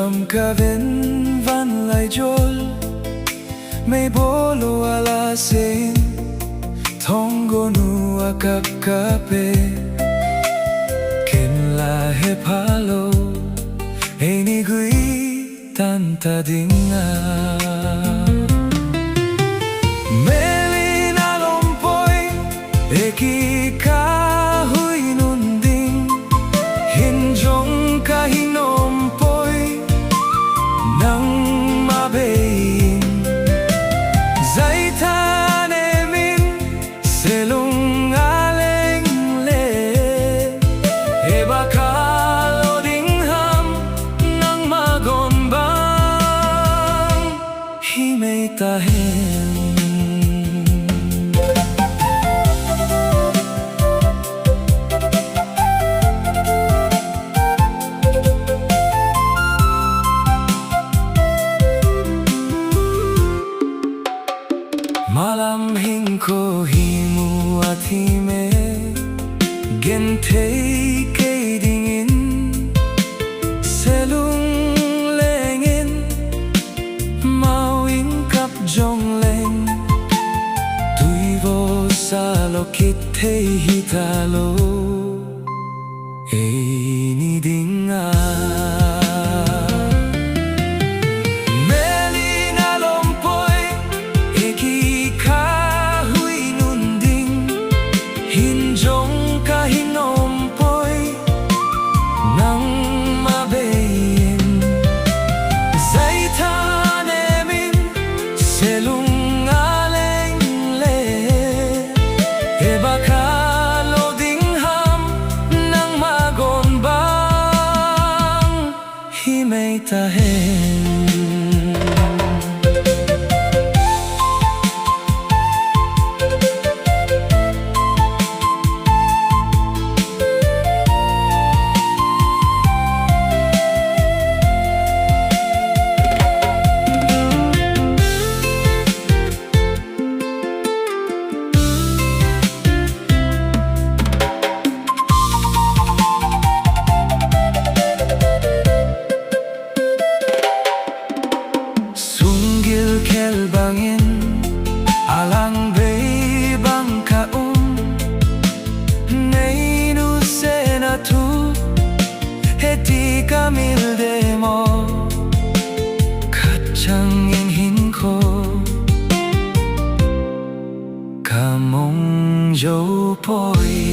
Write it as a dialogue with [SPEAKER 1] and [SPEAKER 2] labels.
[SPEAKER 1] Trầm ca bên văn lại chôl mây bố lô à la xin thông gô nu à cặp cà bê kên là hẹp hà lô ê ni gửi tan ta đinh à mê li na lom poi ê ki ca hui nun ding hin jong ca hin om poi nang ma bein zai tha ne min se lung a leng le e ba ka lo ding ham nang ma gon bang hi mei ta hen Malam hing ko himu athi me gen thei ke ding in selung lengin mau in kap jong leng tui vo sa lo kit thei hi ta lo e ni ding a selung a leng le e ba ka lo ding ham nang ma gon bang hi mei ta hen kel bangin alang bei bang ka nei nu se na tu heti kamil demo kachang in hin ko kamong jo poi